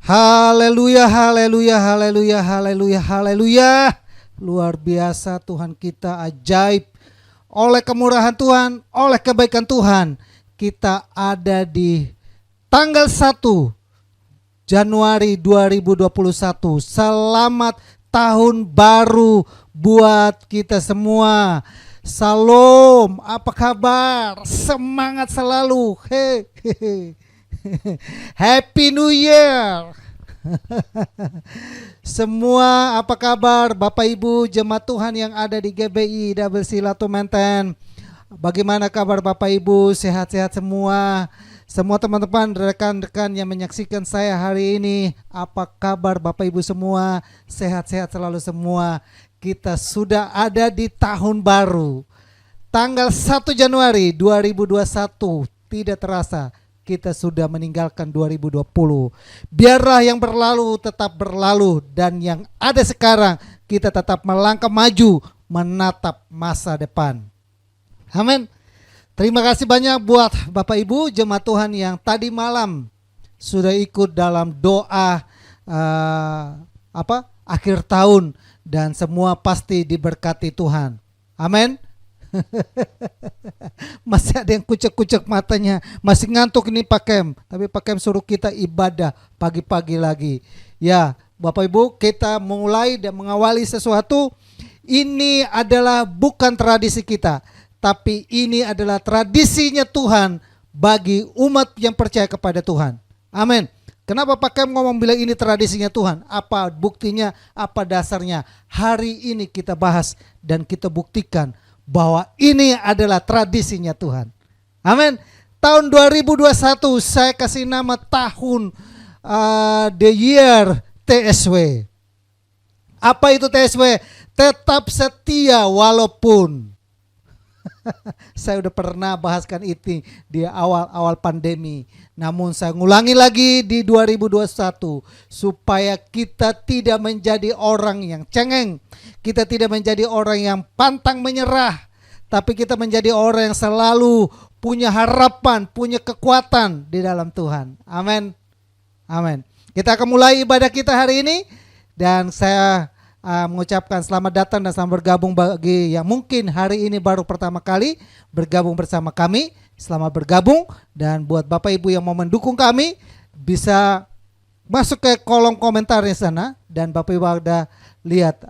Haleluya, haleluya, haleluya, haleluya, haleluya. Luar biasa Tuhan kita, ajaib. Oleh kemurahan Tuhan, oleh kebaikan Tuhan, kita ada di tanggal 1 Januari 2021. Selamat tahun baru buat kita semua. Salam, apa kabar? Semangat selalu. Hehehe. Happy New Year. Semua apa kabar Bapak Ibu jemaat Tuhan yang ada di GBI Double Silatu Menten? Bagaimana kabar Bapak Ibu? Sehat-sehat semua? Semua teman-teman, rekan-rekan yang menyaksikan saya hari ini, apa kabar Bapak Ibu semua? Sehat-sehat selalu semua. Kita sudah ada di tahun baru. Tanggal 1 Januari 2021, tidak terasa kita sudah meninggalkan 2020. Biarlah yang berlalu tetap berlalu, dan yang ada sekarang kita tetap melangkah maju menatap masa depan. Amin. Terima kasih banyak buat Bapak Ibu jemaat Tuhan yang tadi malam sudah ikut dalam doa akhir tahun, dan semua pasti diberkati Tuhan. Amin. Masih ada yang kucek-kucek matanya, masih ngantuk ini Pak Kem. Tapi Pak Kem suruh kita ibadah pagi-pagi lagi. Ya Bapak Ibu, kita mulai dan mengawali sesuatu. Ini adalah bukan tradisi kita, tapi ini adalah tradisinya Tuhan bagi umat yang percaya kepada Tuhan. Amin. Kenapa Pak Kem ngomong bilang ini tradisinya Tuhan? Apa buktinya? Apa dasarnya? Hari ini kita bahas dan kita buktikan bahwa ini adalah tradisinya Tuhan. Amin. Tahun 2021 saya kasih nama tahun the year TSW. Apa itu TSW? Tetap setia walaupun. Saya udah pernah bahaskan itu di awal-awal pandemi. Namun saya ngulangi lagi di 2021 supaya kita tidak menjadi orang yang cengeng. Kita tidak menjadi orang yang pantang menyerah, tapi kita menjadi orang yang selalu punya harapan, punya kekuatan di dalam Tuhan. Amin. Amin. Kita akan mulai ibadah kita hari ini, dan saya mengucapkan selamat datang dan selamat bergabung bagi yang mungkin hari ini baru pertama kali bergabung bersama kami. Selamat bergabung, dan buat Bapak Ibu yang mau mendukung kami bisa masuk ke kolom komentar di sana, dan Bapak Ibu ada lihat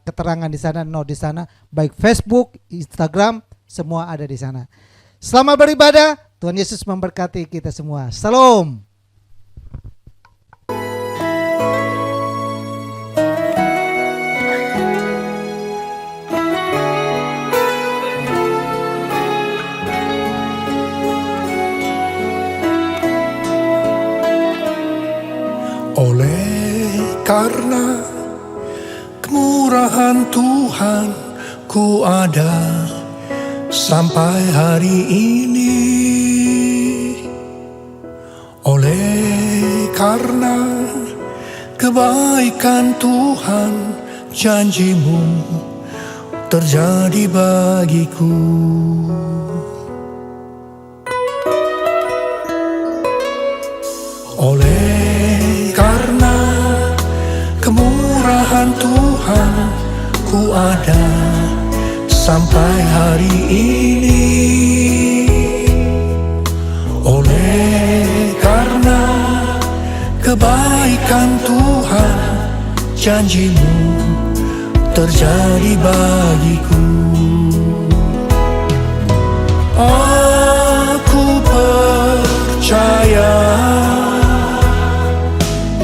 keterangan di sana, di sana, baik Facebook, Instagram, semua ada di sana. Selamat beribadah, Tuhan Yesus memberkati kita semua. Salam. Oleh karena kemurahan Tuhan, ku ada sampai hari ini. Oleh karena kebaikan Tuhan, janjimu terjadi bagiku. Oleh karena kemurahan Tuhan, ku ada sampai hari ini. Oleh karena kebaikan Tuhan, janjimu terjadi bagiku. Aku percaya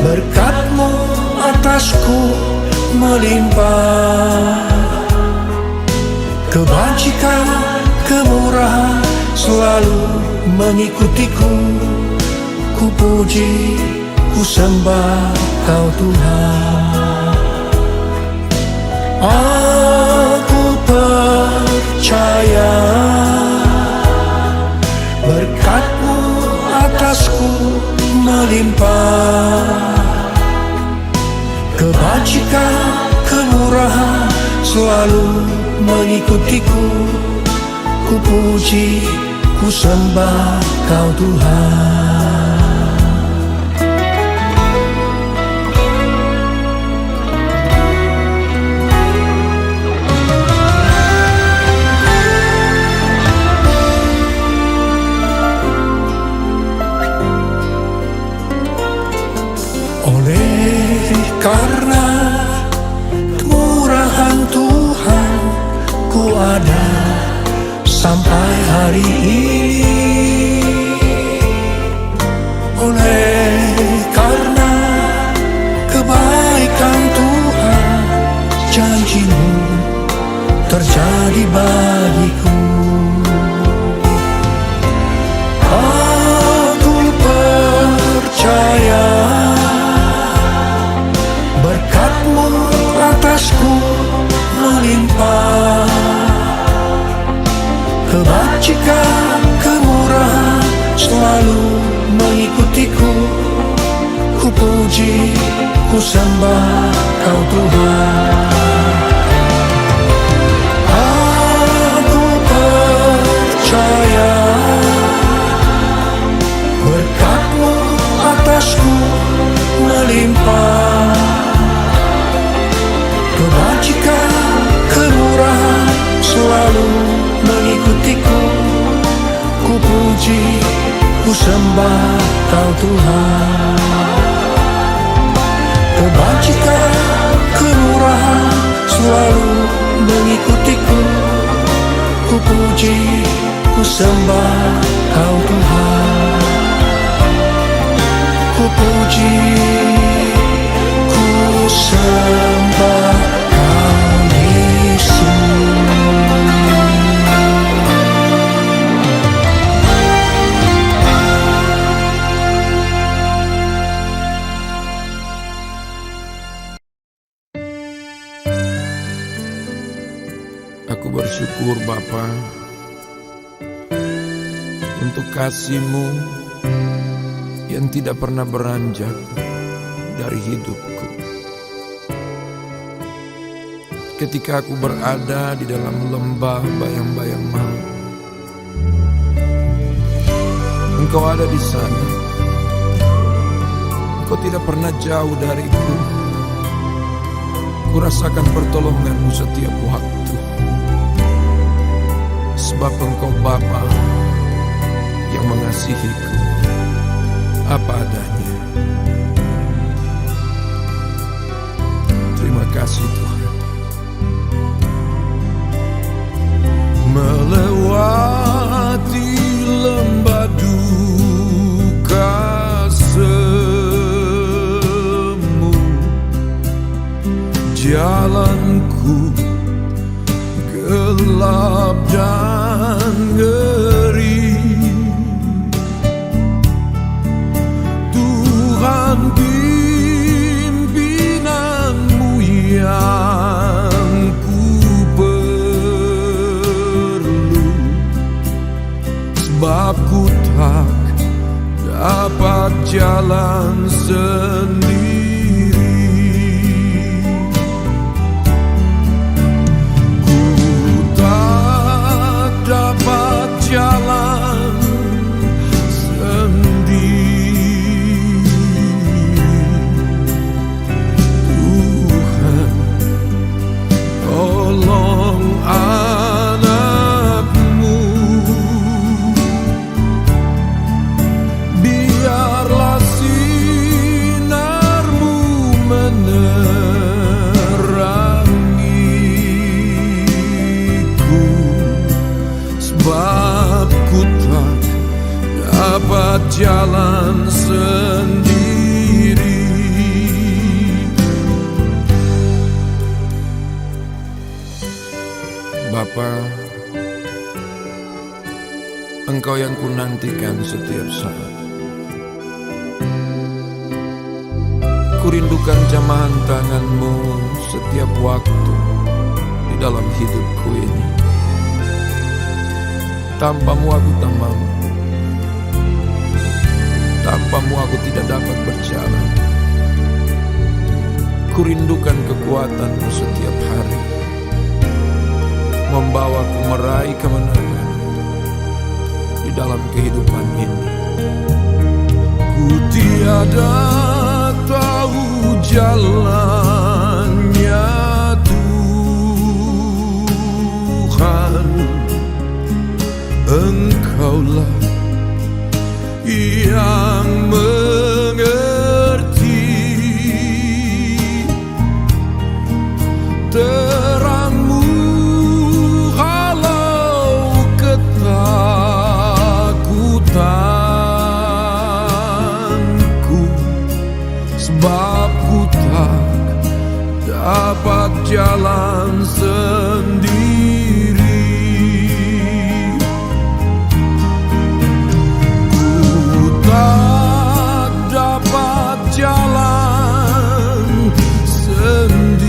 berkat-Mu atasku melimpah, kebajikan, kemurahan selalu mengikutiku. Ku puji, ku sembah Kau Tuhan. Aku selalu mengikutiku. Ku puji, ku sembah Kau Tuhan. Oleh karena kemurahan Tuhan, ku ada sampai hari ini. Oleh karena kebaikan Tuhan, janji-Mu terjadi bagiku. Aku percaya berkat-Mu atasku melimpah. Kebajikan, kemurahan selalu mengikutiku. Ku puji, ku sembah Kau Tuhan. Aku percaya berkat-Mu atasku melimpah. Kebajikan, kemurahan selalu mengikutiku. Ku puji, ku sembah Kau Tuhan. Kebajikan, kemurahan selalu mengikutiku. Ku puji, ku sembah Kau Tuhan. Ku puji, ku sembah Kau Yesus. Aku bersyukur Bapa untuk kasih-Mu yang tidak pernah beranjak dari hidupku. Ketika aku berada di dalam lembah bayang-bayang maut, Engkau ada di sana. Engkau tidak pernah jauh dariku. Kurasakan pertolongan-Mu setiap waktu. Sebab Engkau Bapa yang mengasihiku apa adanya. Terima kasih Tuhan. Melewati lembah duka semu, jalanku gelap dan ngeri. Tuhan, pimpinan-Mu yang ku perlu, sebab ku tak dapat jalan sendiri. Dapat jalan sendiri. Tuhan, tolong anak-Mu. Biarlah sinar-Mu menerangiku, sebab ku tak dapat jalan sendiri. Bapa, Engkau yang ku nantikan setiap saat. Ku rindukan jamahan tangan-Mu setiap waktu di dalam hidupku ini. Tanpa-Mu aku tak mampu. Tanpa-Mu aku tidak dapat berjalan. Ku rindukan kekuatan-Mu setiap hari. membawaku meraih kemenangan di dalam kehidupan ini. Ku tiada tahu jalannya Tuhan, Engkaulah yang mengerti. Terangmu halau ketakutanku, sebab ku tak dapat jalan sendiri. Ku tak dapat jalan sendiri.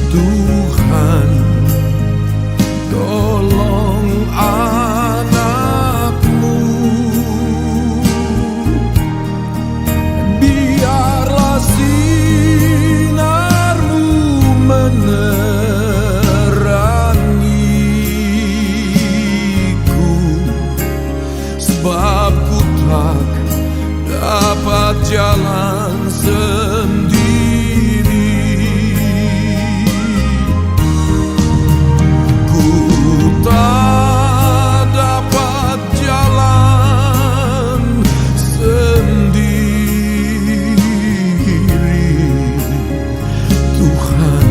Tuhan, tolong anakmu. Biarlah sinarmu menerangiku, sebab ku tak dapat jalan sendiri. Ku tak dapat jalan sendiri. Tuhan,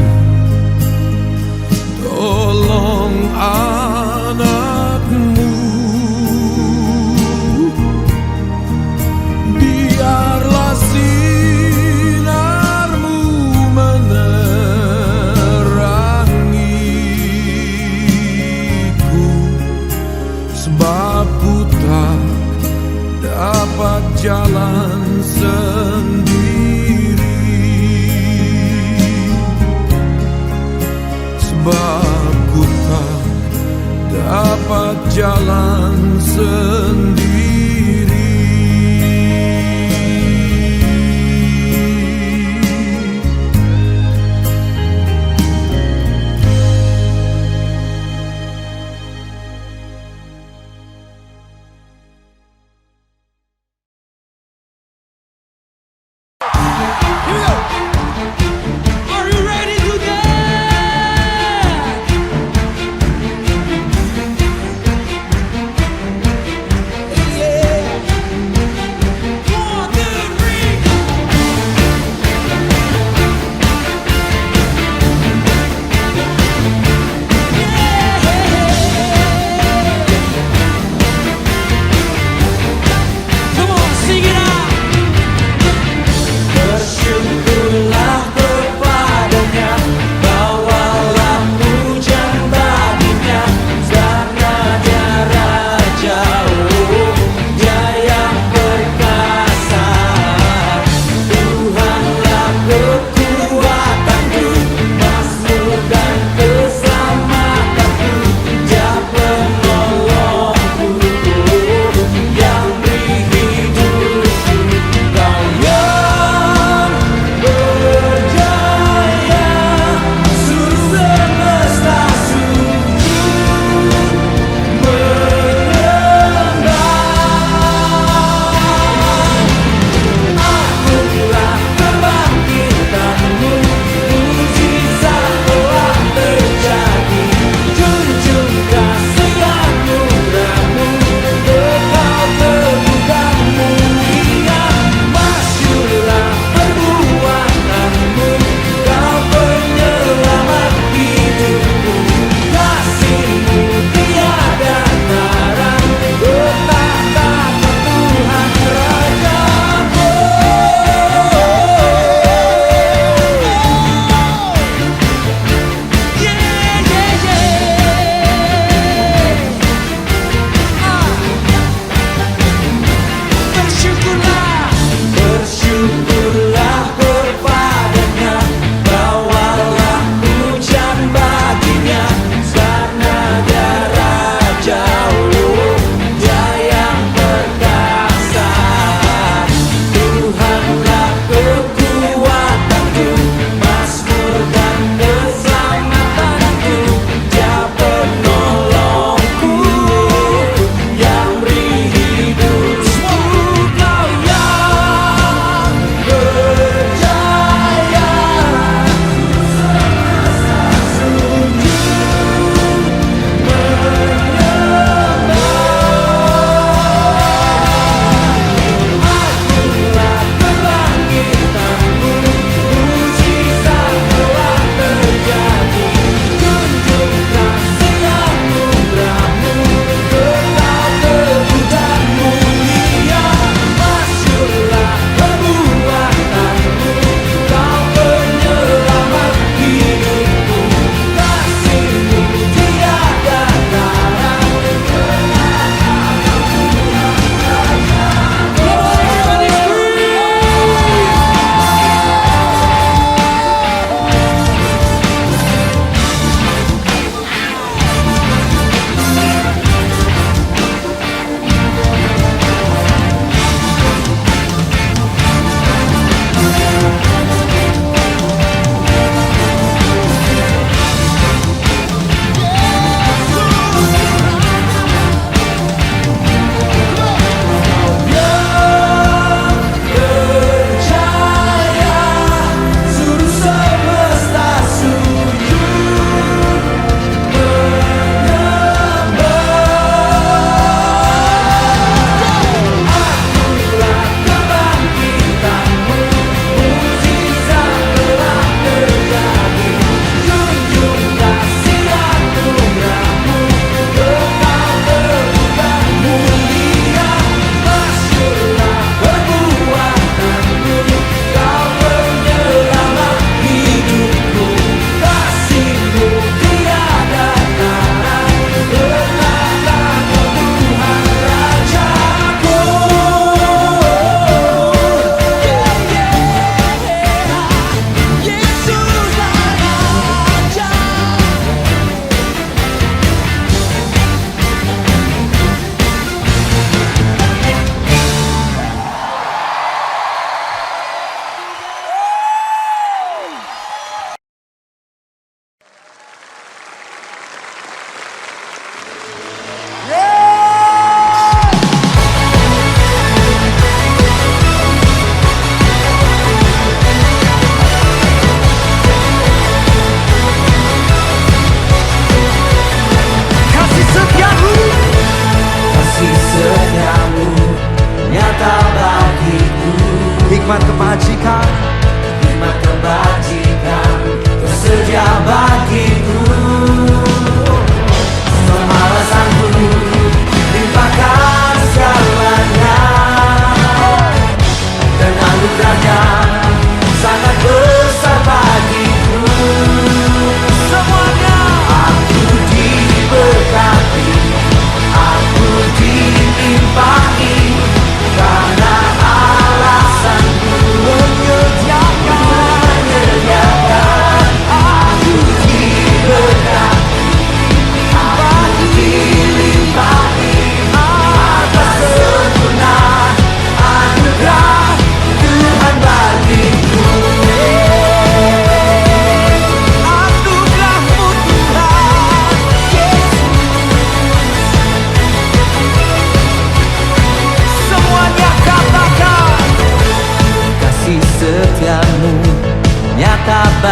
tolong anakmu. Biarlah sinarmu menerangiku, sebab ku tak dapat jalan sendiri. Sebab ku tak dapat jalan sendiri. Are you ready to dance?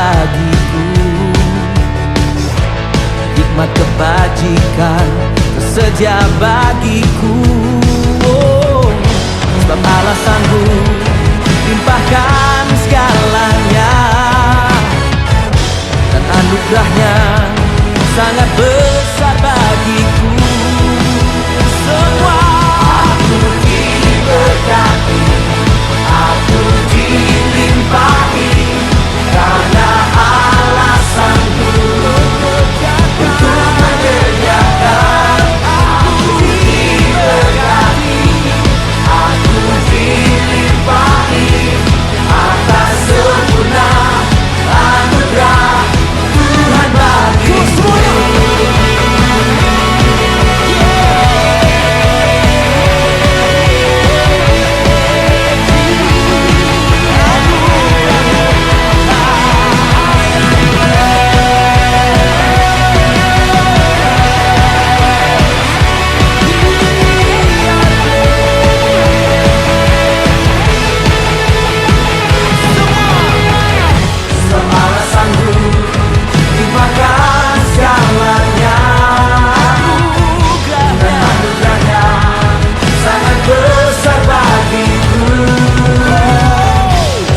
bagiku, hikmat kebajikan tersedia bagiku. Oh, sebab Allah sanggup limpahkan segalanya, dan anugerahnya sangat besar bagiku. Semua aku diberkati, aku dilimpahi, karena Allah sanggup untuk menyediakan. Aku diberkati, aku dilimpahi, atas sempurna anugerah Tuhan bagiku. Semua sanggup limpahkan segalanya, dan anugerahnya sangat besar bagiku.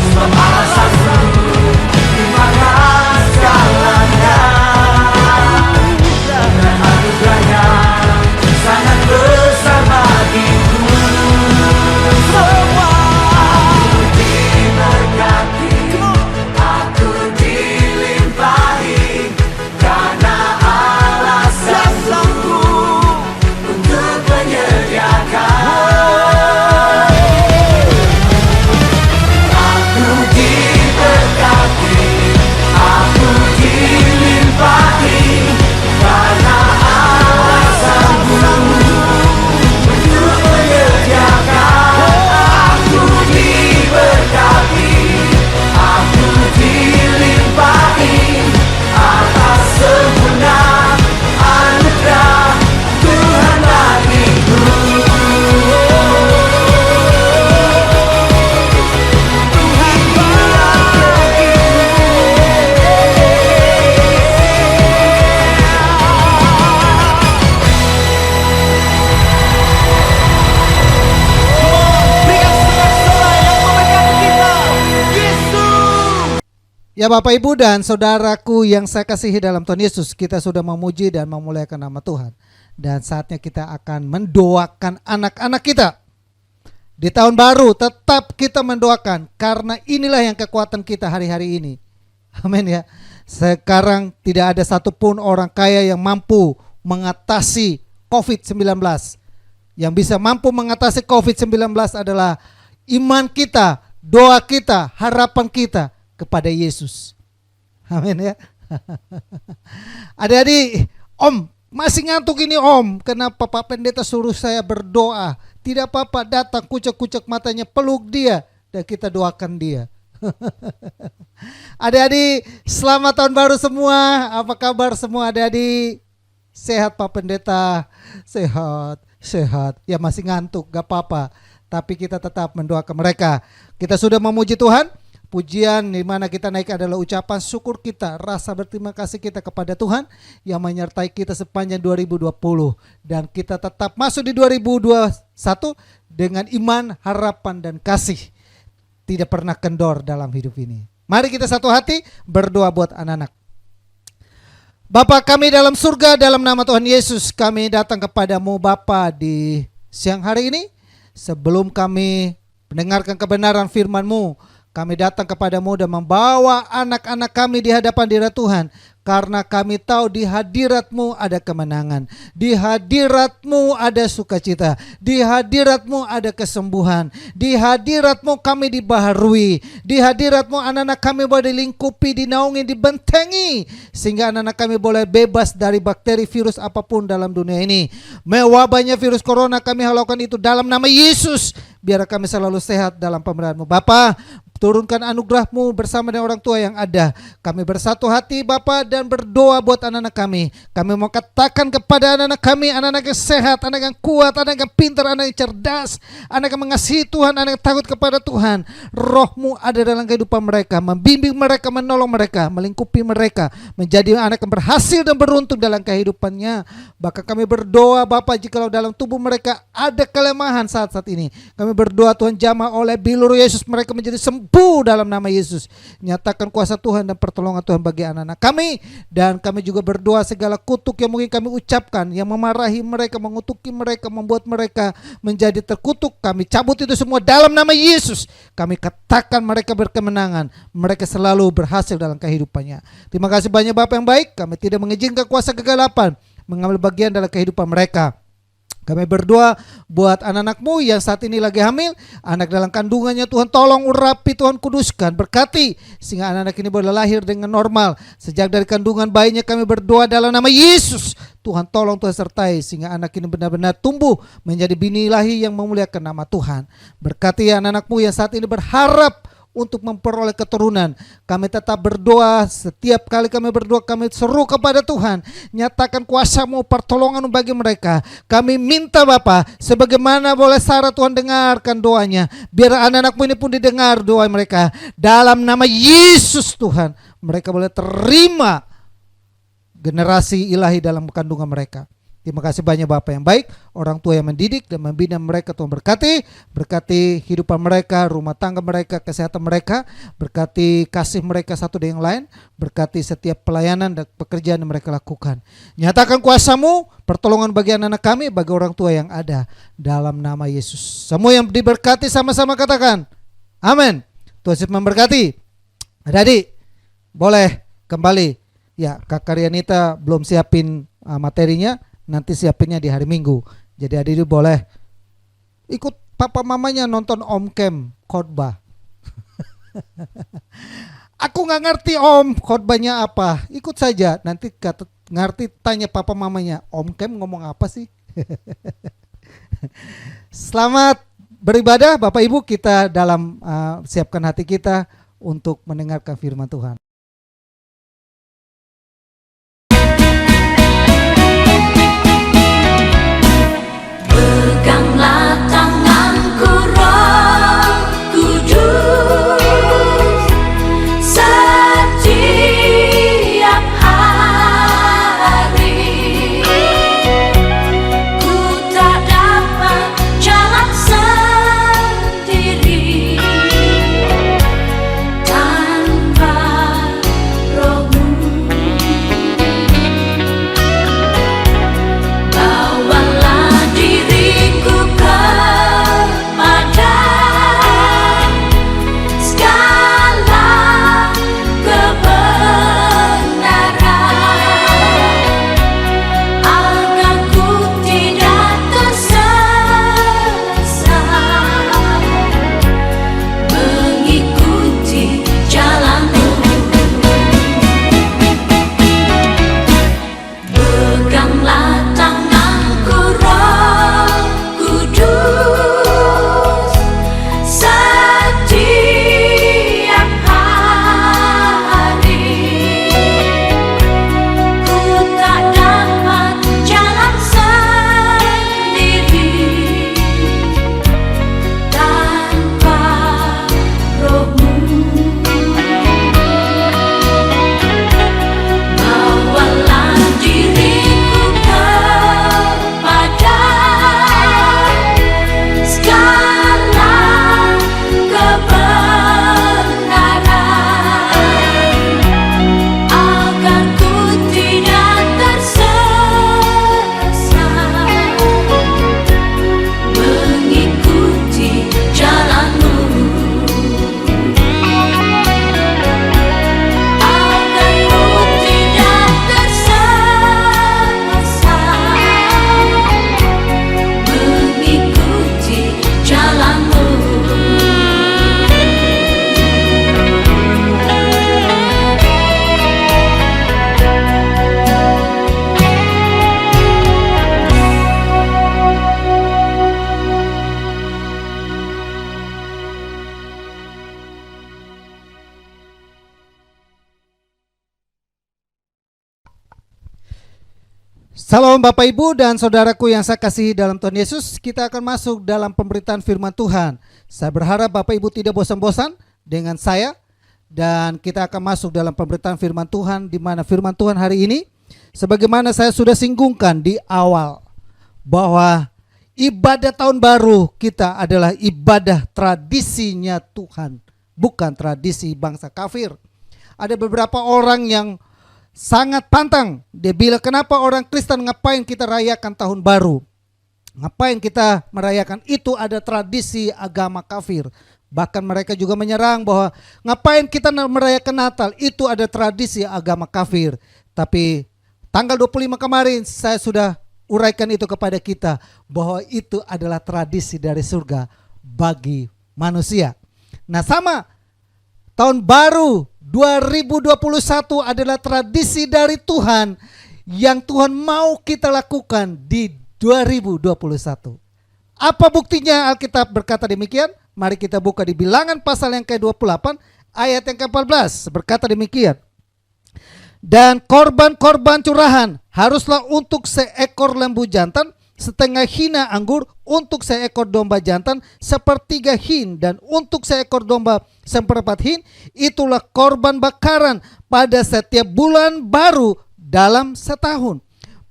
Semua sanggup limpahkan segalanya, dan anugerahnya sangat besar bagiku. Semua aku diberkati, aku dilimpahi, karena Allah sanggup untuk menyediakan. Aku diberkati, aku dilimpahi, karena Allah sanggup untuk menyediakan. Aku diberkati, aku dilimpahi, atas sempurna anugerah Tuhan bagiku. Tuhan bagiku. Berikan sorak-sorai yang memberkati kita, Yesus. Ya Bapak Ibu dan saudaraku yang saya kasihi dalam Tuhan Yesus, kita sudah memuji dan memuliakan nama Tuhan. Dan saatnya kita akan mendoakan anak-anak kita. Di tahun baru tetap kita mendoakan, karena inilah yang kekuatan kita hari-hari ini. Amin ya. Sekarang tidak ada satupun orang kaya yang mampu mengatasi COVID-19. Yang bisa mampu mengatasi COVID-19 adalah iman kita, doa kita, harapan kita kepada Yesus. Amin ya. Adik-adik, Om masih ngantuk ini Om. Kenapa Pak Pendeta suruh saya berdoa? Tidak apa-apa, datang kucek-kucek matanya, peluk dia, dan kita doakan dia. Adik-adik, selamat tahun baru semua. Apa kabar semua adik-adik? Sehat Pak Pendeta? Sehat, sehat. Ya masih ngantuk, gak apa-apa. Tapi kita tetap mendoakan mereka. Kita sudah memuji Tuhan. Pujian di mana kita naik adalah ucapan syukur kita, rasa berterima kasih kita kepada Tuhan yang menyertai kita sepanjang 2020. Dan kita tetap masuk di 2021 dengan iman, harapan, dan kasih. Tidak pernah kendor dalam hidup ini. Mari kita satu hati berdoa buat anak-anak. Bapa kami dalam surga, dalam nama Tuhan Yesus, kami datang kepadamu Bapa di siang hari ini. Sebelum kami mendengarkan kebenaran firman-Mu, kami datang kepadamu dan membawa anak-anak kami di hadapan diri Tuhan. Karena kami tahu di hadirat-Mu ada kemenangan. Di hadirat-Mu ada sukacita. Di hadirat-Mu ada kesembuhan. Di hadirat-Mu kami dibaharui. Di hadirat-Mu anak-anak kami boleh dilingkupi, dinaungi, dibentengi. Sehingga anak-anak kami boleh bebas dari bakteri, virus apapun dalam dunia ini. Mewabahnya virus corona kami halaukan itu dalam nama Yesus. Biar kami selalu sehat dalam pemeliharaan-Mu. Bapa, turunkan anugerah-Mu bersama dengan orang tua yang ada. Kami bersatu hati Bapa dan berdoa buat anak-anak kami. Kami mau katakan kepada anak-anak kami, anak-anak yang sehat, anak yang kuat, anak yang pintar, anak yang cerdas, anak yang mengasihi Tuhan, anak yang takut kepada Tuhan. Roh-Mu ada dalam kehidupan mereka, membimbing mereka, menolong mereka, melingkupi mereka, menjadi anak yang berhasil dan beruntung dalam kehidupannya. Bahkan kami berdoa Bapa, jikalau dalam tubuh mereka ada kelemahan saat-saat ini, kami berdoa Tuhan, jamah oleh bilur Yesus mereka menjadi sembuh dalam nama Yesus. Nyatakan kuasa Tuhan dan pertolongan Tuhan bagi anak-anak kami. Dan kami juga berdoa segala kutuk yang mungkin kami ucapkan, yang memarahi mereka, mengutuki mereka, membuat mereka menjadi terkutuk, kami cabut itu semua dalam nama Yesus. Kami katakan mereka berkemenangan, mereka selalu berhasil dalam kehidupannya. Terima kasih banyak Bapa yang baik. Kami tidak mengizinkan kuasa kegelapan mengambil bagian dalam kehidupan mereka. Kami berdoa buat anak-anak-Mu yang saat ini lagi hamil, anak dalam kandungannya Tuhan tolong urapi, Tuhan kuduskan, berkati sehingga anak-anak ini boleh lahir dengan normal. Sejak dari kandungan bayinya kami berdoa dalam nama Yesus, Tuhan tolong, Tuhan sertai sehingga anak ini benar-benar tumbuh menjadi bini ilahi yang memuliakan nama Tuhan. Berkati anak-anak-Mu yang saat ini berharap untuk memperoleh keturunan. Kami tetap berdoa, setiap kali kami berdoa kami seru kepada Tuhan, nyatakan kuasa-Mu, pertolongan bagi mereka. Kami minta Bapa, sebagaimana boleh Sarah, Tuhan dengarkan doanya, biar anak-anak-Mu ini pun didengar doa mereka. Dalam nama Yesus Tuhan, mereka boleh terima generasi ilahi dalam kandungan mereka. Terima kasih banyak Bapak yang baik, orang tua yang mendidik dan membina mereka, Tuhan berkati kehidupan mereka, rumah tangga mereka, kesehatan mereka, berkati kasih mereka satu dengan yang lain, berkati setiap pelayanan dan pekerjaan yang mereka lakukan. Nyatakan kuasa-Mu, pertolongan bagi anak-anak kami, bagi orang tua yang ada, dalam nama Yesus. Semua yang diberkati sama-sama katakan, amin. Tuhan Yesus memberkati. Adik-adik, boleh kembali. Ya, Kak Karyanita belum siapin materinya, nanti siapinnya di hari Minggu. Jadi adik-adik boleh ikut papa mamanya nonton Om Kem khotbah. Aku nggak ngerti Om khotbahnya apa. Ikut saja, nanti ngerti tanya papa mamanya, Om Kem ngomong apa sih? Selamat beribadah Bapak Ibu, kita dalam siapkan hati kita untuk mendengarkan firman Tuhan. Peganglah tanganku Roh Kudus, setiap hari ku tak dapat jalan sendiri tanpa Salam Bapak Ibu dan saudaraku yang saya kasihi dalam Tuhan Yesus. Kita akan masuk dalam pemberitaan firman Tuhan. Saya berharap Bapak Ibu tidak bosan-bosan dengan saya. Dan kita akan masuk dalam pemberitaan firman Tuhan, di mana firman Tuhan hari ini, sebagaimana saya sudah singgungkan di awal, bahwa ibadah tahun baru kita adalah ibadah tradisinya Tuhan, bukan tradisi bangsa kafir. Ada beberapa orang yang sangat pantang. Dia bilang, kenapa orang Kristen, ngapain kita rayakan tahun baru? Ngapain kita merayakan? Itu ada tradisi agama kafir. Bahkan mereka juga menyerang bahwa ngapain kita merayakan Natal? Itu ada tradisi agama kafir. Tapi tanggal 25 kemarin saya sudah uraikan itu kepada kita, bahwa itu adalah tradisi dari surga bagi manusia. Nah, sama tahun baru 2021 adalah tradisi dari Tuhan yang Tuhan mau kita lakukan di 2021. Apa buktinya? Alkitab berkata demikian. Mari kita buka di Bilangan pasal yang ke-28 ayat yang ke-14. Berkata demikian. Dan korban-korban curahan haruslah untuk seekor lembu jantan, setengah hina anggur, untuk seekor domba jantan sepertiga hin, dan untuk seekor domba seperempat hin. Itulah korban bakaran pada setiap bulan baru dalam setahun.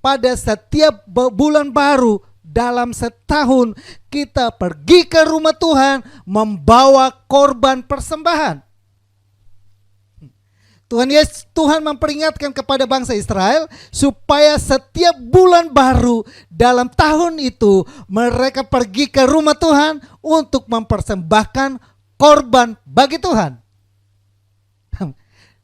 Pada setiap bulan baru dalam setahun kita pergi ke rumah Tuhan membawa korban persembahan. Tuhan memperingatkan kepada bangsa Israel supaya setiap bulan baru dalam tahun itu mereka pergi ke rumah Tuhan untuk mempersembahkan korban bagi Tuhan.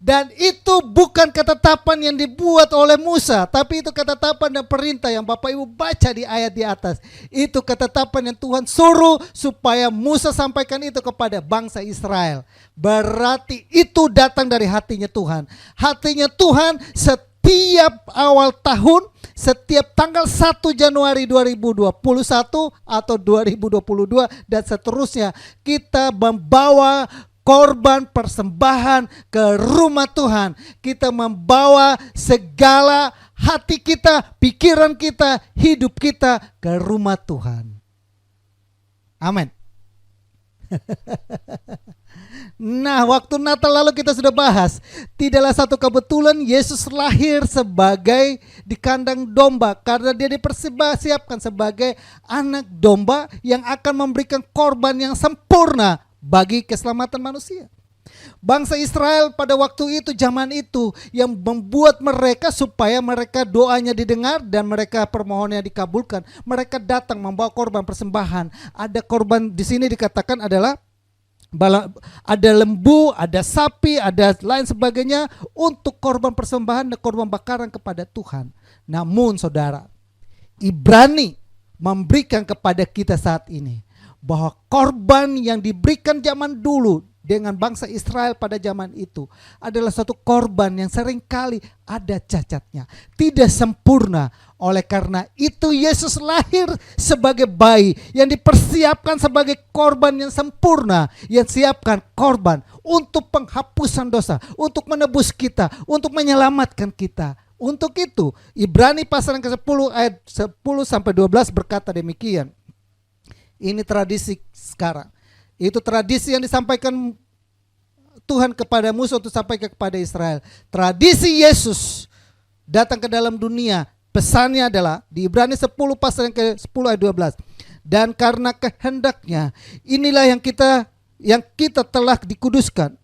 Dan itu bukan ketetapan yang dibuat oleh Musa, tapi itu ketetapan dan perintah yang Bapak Ibu baca di ayat di atas. Itu ketetapan yang Tuhan suruh supaya Musa sampaikan itu kepada bangsa Israel. Berarti itu datang dari hatinya Tuhan. Hatinya Tuhan setiap awal tahun, setiap tanggal 1 Januari 2021 atau 2022 dan seterusnya, kita membawa korban persembahan ke rumah Tuhan. Kita membawa segala hati kita, pikiran kita, hidup kita ke rumah Tuhan. Amin. Nah, waktu Natal lalu kita sudah bahas, tidaklah satu kebetulan Yesus lahir sebagai di kandang domba, karena dia dipersiapkan sebagai anak domba yang akan memberikan korban yang sempurna bagi keselamatan manusia. Bangsa Israel pada waktu itu, zaman itu, yang membuat mereka supaya mereka doanya didengar dan mereka permohonannya dikabulkan. Mereka datang membawa korban persembahan. Ada korban di sini dikatakan adalah ada lembu, ada sapi, ada lain sebagainya untuk korban persembahan dan korban bakaran kepada Tuhan. Namun saudara, Ibrani memberikan kepada kita saat ini bahwa korban yang diberikan zaman dulu dengan bangsa Israel pada zaman itu adalah satu korban yang seringkali ada cacatnya, tidak sempurna. Oleh karena itu Yesus lahir sebagai bayi yang dipersiapkan sebagai korban yang sempurna, yang siapkan korban untuk penghapusan dosa, untuk menebus kita, untuk menyelamatkan kita. Untuk itu Ibrani pasal yang ke-10 ayat 10 sampai 12 berkata demikian. Ini tradisi sekarang. Itu tradisi yang disampaikan Tuhan kepada Musa untuk sampaikan kepada Israel. Tradisi Yesus datang ke dalam dunia. Pesannya adalah di Ibrani 10 pasal yang ke-10 ayat 12. Dan karena kehendaknya, inilah yang kita telah dikuduskan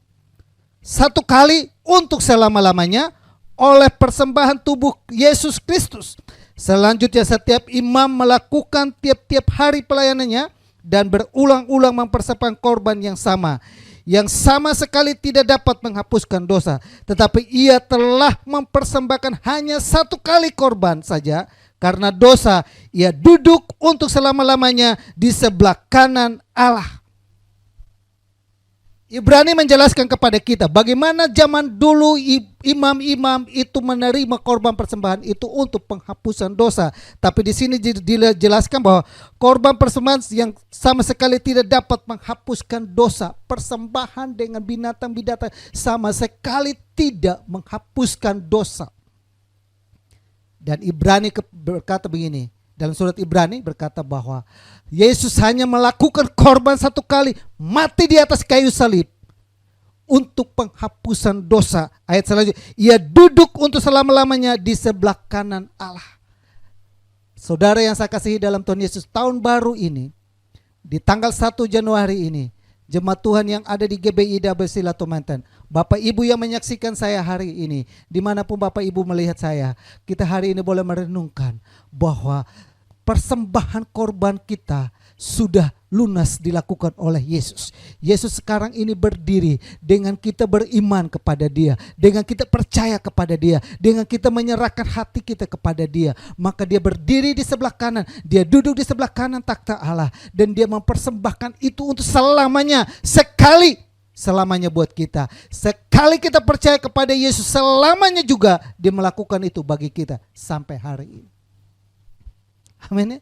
satu kali untuk selama-lamanya oleh persembahan tubuh Yesus Kristus. Selanjutnya setiap imam melakukan tiap-tiap hari pelayanannya dan berulang-ulang mempersembahkan korban yang sama sekali tidak dapat menghapuskan dosa, tetapi ia telah mempersembahkan hanya satu kali korban saja karena dosa. Ia duduk untuk selama-lamanya di sebelah kanan Allah. Ibrani menjelaskan kepada kita bagaimana zaman dulu imam-imam itu menerima korban persembahan itu untuk penghapusan dosa. Tapi di sini dijelaskan bahwa korban persembahan yang sama sekali tidak dapat menghapuskan dosa. Persembahan dengan binatang-binatang sama sekali tidak menghapuskan dosa. Dan Ibrani berkata begini, dalam surat Ibrani berkata bahwa Yesus hanya melakukan korban satu kali, mati di atas kayu salib untuk penghapusan dosa. Ayat selanjutnya, ia duduk untuk selama-lamanya di sebelah kanan Allah. Saudara yang saya kasihi dalam Tuhan Yesus, tahun baru ini, di tanggal 1 Januari ini, jemaat Tuhan yang ada di GBI WC Lato Mantan, Bapak Ibu yang menyaksikan saya hari ini, dimanapun Bapak Ibu melihat saya, kita hari ini boleh merenungkan bahwa persembahan korban kita sudah lunas dilakukan oleh Yesus. Yesus sekarang ini berdiri dengan kita beriman kepada Dia, dengan kita percaya kepada Dia, dengan kita menyerahkan hati kita kepada Dia. Maka Dia berdiri di sebelah kanan, Dia duduk di sebelah kanan takhta Allah, dan Dia mempersembahkan itu untuk selamanya, sekali selamanya buat kita. Sekali kita percaya kepada Yesus, selamanya juga Dia melakukan itu bagi kita sampai hari ini. Amin ya?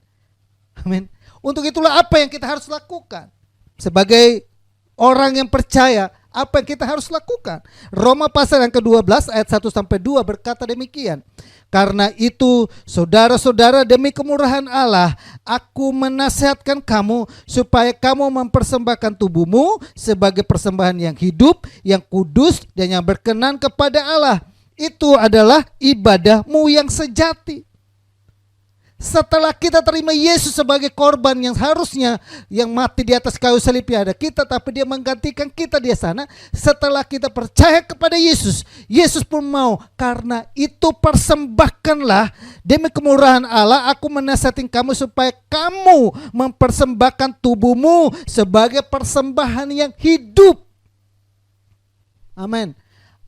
Amin. Untuk itulah apa yang kita harus lakukan sebagai orang yang percaya, apa yang kita harus lakukan. Roma pasal yang ke-12 ayat 1 sampai 2 berkata demikian. Karena itu saudara-saudara, demi kemurahan Allah, aku menasihatkan kamu supaya kamu mempersembahkan tubuhmu sebagai persembahan yang hidup, yang kudus, dan yang berkenan kepada Allah. Itu adalah ibadahmu yang sejati. Setelah kita terima Yesus sebagai korban yang harusnya yang mati di atas kayu salib ada kita, tapi Dia menggantikan kita di sana. Setelah kita percaya kepada Yesus, Yesus pun mau, karena itu persembahkanlah demi kemurahan Allah, aku menasihatin kamu supaya kamu mempersembahkan tubuhmu sebagai persembahan yang hidup. Amin.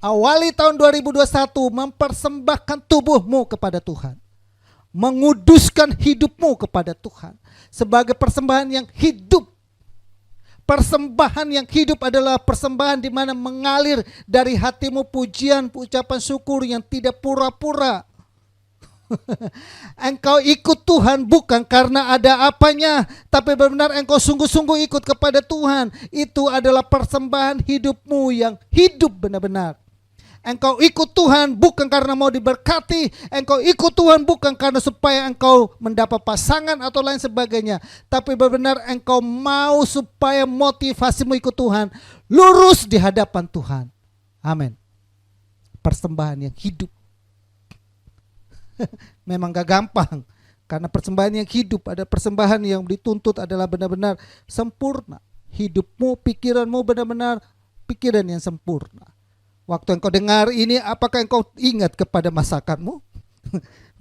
Awali tahun 2021 mempersembahkan tubuhmu kepada Tuhan. Menguduskan hidupmu kepada Tuhan sebagai persembahan yang hidup. Persembahan yang hidup adalah persembahan di mana mengalir dari hatimu pujian, ucapan syukur yang tidak pura-pura. Engkau ikut Tuhan bukan karena ada apanya, tapi benar-benar engkau sungguh-sungguh ikut kepada Tuhan. Itu adalah persembahan hidupmu yang hidup benar-benar. Engkau ikut Tuhan bukan karena mau diberkati, engkau ikut Tuhan bukan karena supaya engkau mendapat pasangan atau lain sebagainya, tapi benar-benar engkau mau supaya motivasimu ikut Tuhan lurus di hadapan Tuhan. Amin. Persembahan yang hidup. Memang gak gampang, karena persembahan yang hidup, ada persembahan yang dituntut adalah benar-benar sempurna. Hidupmu, pikiranmu benar-benar pikiran yang sempurna. Waktu engkau dengar ini, apakah engkau ingat kepada masakanmu?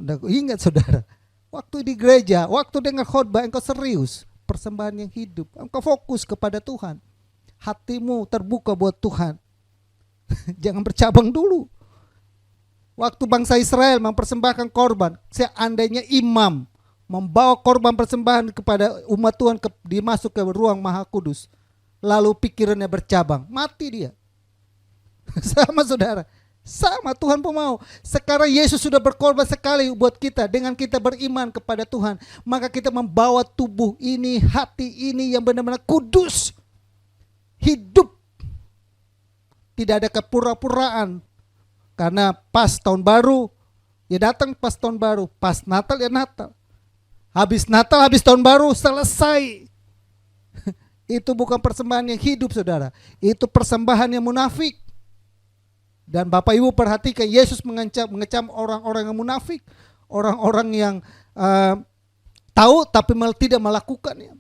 Udah ingat saudara. Waktu di gereja, waktu dengar khotbah, engkau serius. Persembahan yang hidup, engkau fokus kepada Tuhan. Hatimu terbuka buat Tuhan. Jangan bercabang dulu. Waktu bangsa Israel mempersembahkan korban, seandainya imam membawa korban persembahan kepada umat Tuhan, dimasuk ke ruang Maha Kudus, lalu pikirannya bercabang, mati dia. Sama saudara, sama Tuhan pun mau. Sekarang Yesus sudah berkorban sekali buat kita. Dengan kita beriman kepada Tuhan, maka kita membawa tubuh ini, hati ini yang benar-benar kudus, hidup. Tidak ada kepura-puraan. Karena pas tahun baru, ya datang pas tahun baru. Pas Natal, ya Natal. Habis Natal, habis tahun baru, selesai. Itu bukan persembahan yang hidup saudara. Itu persembahan yang munafik. Dan Bapak Ibu perhatikan, Yesus mengecam orang-orang yang munafik, orang-orang yang tahu tapi tidak melakukannya.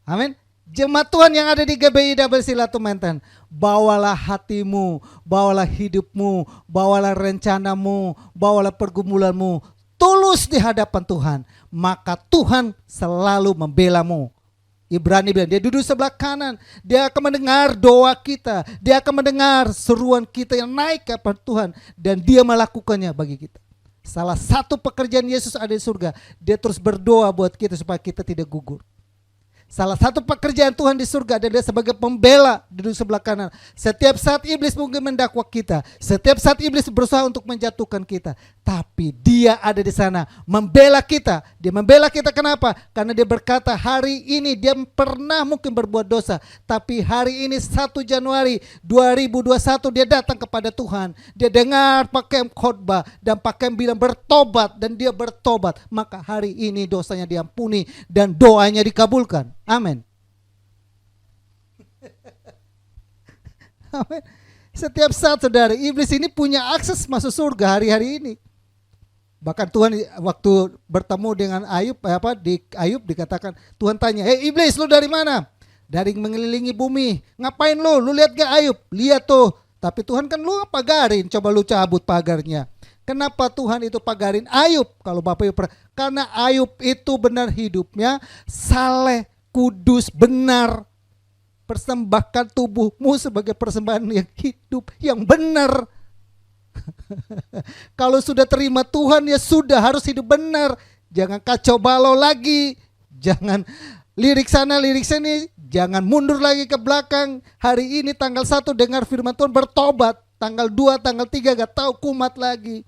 Amin. Jemaat Tuhan yang ada di GBI WC Lato Mantan, bawalah hatimu, bawalah hidupmu, bawalah rencanamu, bawalah pergumulanmu tulus di hadapan Tuhan, maka Tuhan selalu membelamu. Ibrani bilang, dia duduk sebelah kanan, dia akan mendengar doa kita, dia akan mendengar seruan kita yang naik kepada Tuhan, dan dia melakukannya bagi kita. Salah satu pekerjaan Yesus ada di surga, dia terus berdoa buat kita supaya kita tidak gugur. Salah satu pekerjaan Tuhan di surga adalah sebagai pembela di sebelah kanan. Setiap saat iblis mungkin mendakwa kita, setiap saat iblis berusaha untuk menjatuhkan kita, tapi dia ada di sana membela kita. Dia membela kita kenapa? Karena dia berkata hari ini dia pernah mungkin berbuat dosa, tapi hari ini 1 Januari 2021 dia datang kepada Tuhan. Dia dengar pakai khotbah dan pakai bilang bertobat, dan dia bertobat. Maka hari ini dosanya diampuni dan doanya dikabulkan. Amin. Amin. Setiap saat saudara, iblis ini punya akses masuk surga hari-hari ini. Bahkan Tuhan waktu bertemu dengan Ayub, di Ayub dikatakan, Tuhan tanya, "Hei iblis, lu dari mana?" "Dari mengelilingi bumi." "Ngapain lu? Lu lihat gak Ayub?" "Lihat tuh." Tapi Tuhan kan lu pagarin, coba lu cabut pagarnya. Kenapa Tuhan itu pagarin Ayub? Kalau Bapak Ibu karena Ayub itu benar hidupnya saleh, kudus, benar. Persembahkan tubuhmu sebagai persembahan yang hidup, yang benar. Kalau sudah terima Tuhan ya sudah harus hidup benar. Jangan kacau balau lagi. Jangan lirik sana lirik sini. Jangan mundur lagi ke belakang. Hari ini tanggal 1 dengar firman Tuhan bertobat. Tanggal 2, tanggal 3 gak tahu kumat lagi.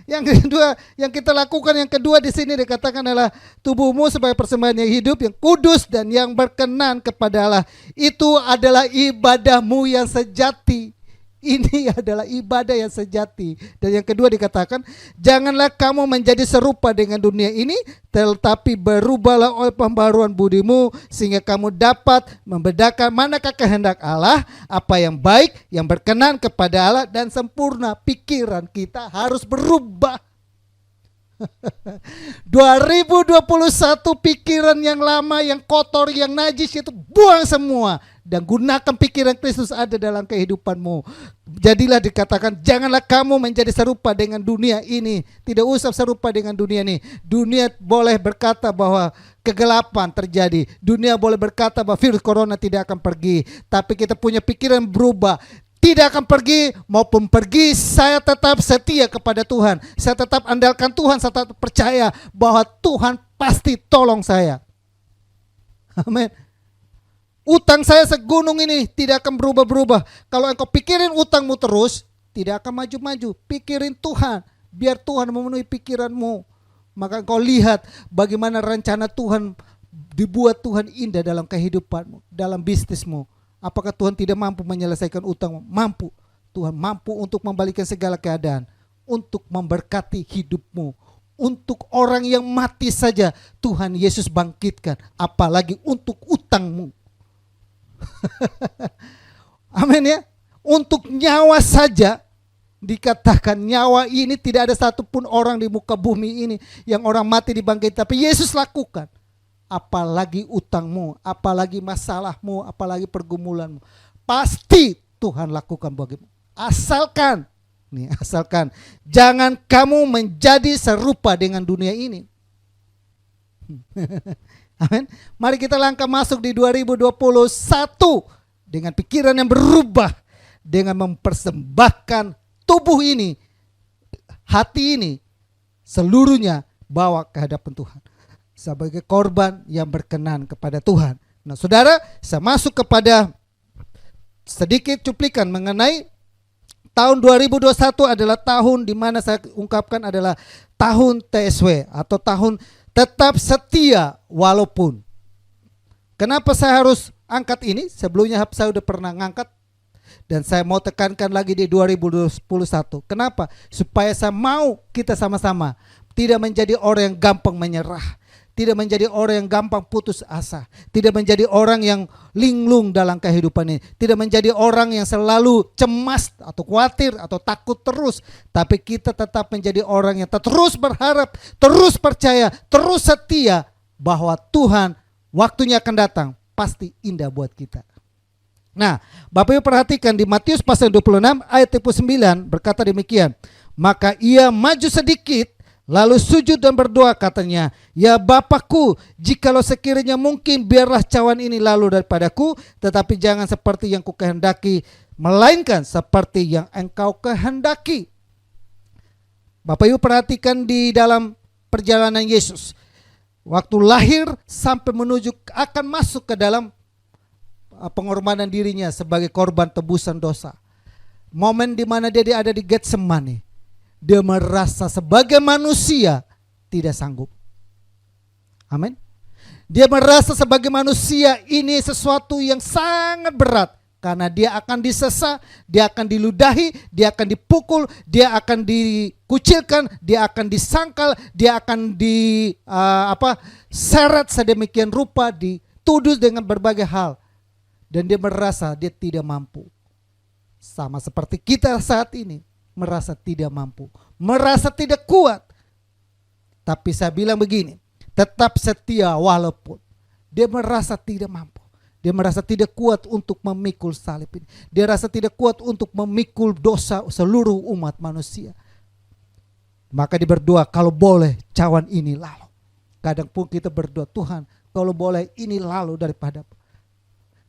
Yang kedua, yang kita lakukan yang kedua di sini dikatakan adalah tubuhmu sebagai persembahan yang hidup, yang kudus dan yang berkenan kepada Allah. Itu adalah ibadahmu yang sejati. Ini adalah ibadah yang sejati. Dan yang kedua dikatakan, janganlah kamu menjadi serupa dengan dunia ini, tetapi berubahlah oleh pembaruan budimu, sehingga kamu dapat membedakan manakah kehendak Allah, apa yang baik, yang berkenan kepada Allah, dan sempurna. Pikiran kita harus berubah. 2021 pikiran yang lama, yang kotor, yang najis itu buang semua. Dan gunakan pikiran Kristus ada dalam kehidupanmu. Jadilah dikatakan janganlah kamu menjadi serupa dengan dunia ini. Tidak usah serupa dengan dunia ini. Dunia boleh berkata bahwa kegelapan terjadi. Dunia boleh berkata bahwa virus corona tidak akan pergi. Tapi kita punya pikiran berubah. Tidak akan pergi, maupun pergi saya tetap setia kepada Tuhan. Saya tetap andalkan Tuhan, saya tetap percaya bahwa Tuhan pasti tolong saya. Amin. Utang saya segunung ini tidak akan berubah-berubah. Kalau engkau pikirin utangmu terus, tidak akan maju-maju. Pikirin Tuhan, biar Tuhan memenuhi pikiranmu. Maka engkau lihat bagaimana rencana Tuhan dibuat Tuhan indah dalam kehidupanmu, dalam bisnismu. Apakah Tuhan tidak mampu menyelesaikan utang? Mampu. Tuhan mampu untuk membalikan segala keadaan, untuk memberkati hidupmu. Untuk orang yang mati saja Tuhan Yesus bangkitkan, apalagi untuk utangmu. Amin ya. Untuk nyawa saja dikatakan nyawa ini tidak ada satupun orang di muka bumi ini yang orang mati dibangkitkan, tapi Yesus lakukan. Apalagi utangmu, apalagi masalahmu, apalagi pergumulanmu, pasti Tuhan lakukan bagimu. Asalkan jangan kamu menjadi serupa dengan dunia ini. Amin. Mari kita langkah masuk di 2021 dengan pikiran yang berubah, dengan mempersembahkan tubuh ini, hati ini, seluruhnya bawa ke hadapan Tuhan sebagai korban yang berkenan kepada Tuhan. Nah saudara, saya masuk kepada sedikit cuplikan mengenai tahun 2021 adalah tahun di mana saya ungkapkan adalah tahun TSW atau tahun tetap setia walaupun. Kenapa saya harus angkat ini? Sebelumnya saya sudah pernah ngangkat dan saya mau tekankan lagi di 2021. Kenapa? Supaya saya mau kita sama-sama tidak menjadi orang yang gampang menyerah. Tidak menjadi orang yang gampang putus asa. Tidak menjadi orang yang linglung dalam kehidupan ini. Tidak menjadi orang yang selalu cemas atau khawatir atau takut terus. Tapi kita tetap menjadi orang yang terus berharap, terus percaya, terus setia bahwa Tuhan waktunya akan datang. Pasti indah buat kita. Nah, Bapak Ibu perhatikan di Matius pasal 26 ayat 9 berkata demikian. Maka ia maju sedikit, lalu sujud dan berdoa katanya, ya Bapakku, jikalau sekiranya mungkin biarlah cawan ini lalu daripadaku, tetapi jangan seperti yang kukehendaki, melainkan seperti yang engkau kehendaki. Bapak Ibu perhatikan di dalam perjalanan Yesus. Waktu lahir sampai menuju akan masuk ke dalam pengorbanan dirinya sebagai korban tebusan dosa. Momen di mana dia ada di Getsemani, dia merasa sebagai manusia tidak sanggup. Amin. Dia merasa sebagai manusia ini sesuatu yang sangat berat. Karena dia akan disesa, dia akan diludahi, dia akan dipukul, dia akan dikucilkan, dia akan disangkal, dia akan seret sedemikian rupa, dituduh dengan berbagai hal. Dan dia merasa dia tidak mampu. Sama seperti kita saat ini, merasa tidak mampu, merasa tidak kuat. Tapi saya bilang begini, tetap setia walaupun dia merasa tidak mampu. Dia merasa tidak kuat untuk memikul salib ini. Dia rasa tidak kuat untuk memikul dosa seluruh umat manusia. Maka dia berdoa, kalau boleh cawan ini lalu. Kadang pun kita berdoa, Tuhan kalau boleh ini lalu daripada.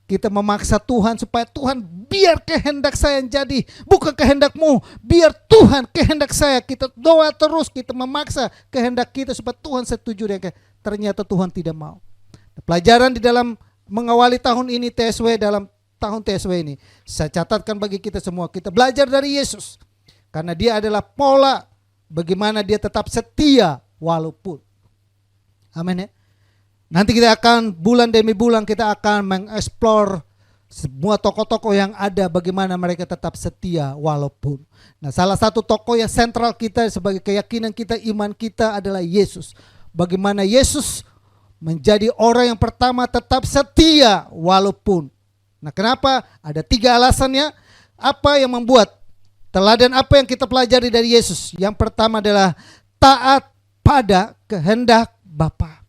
Kita memaksa Tuhan supaya Tuhan biar kehendak saya yang jadi, bukan kehendakmu. Biar Tuhan kehendak saya. Kita doa terus, kita memaksa kehendak kita supaya Tuhan setuju dengan. Ternyata Tuhan tidak mau. Pelajaran di dalam mengawali tahun ini TSW, dalam tahun TSW ini, saya catatkan bagi kita semua, kita belajar dari Yesus. Karena dia adalah pola bagaimana dia tetap setia walaupun. Amin ya. Nanti kita akan bulan demi bulan kita akan mengeksplor semua tokoh-tokoh yang ada, bagaimana mereka tetap setia walaupun. Nah, salah satu tokoh yang sentral kita sebagai keyakinan kita, iman kita adalah Yesus. Bagaimana Yesus menjadi orang yang pertama tetap setia walaupun. Nah, kenapa? Ada 3 alasannya. Apa yang membuat? Teladan apa yang kita pelajari dari Yesus? Yang pertama adalah taat pada kehendak Bapa.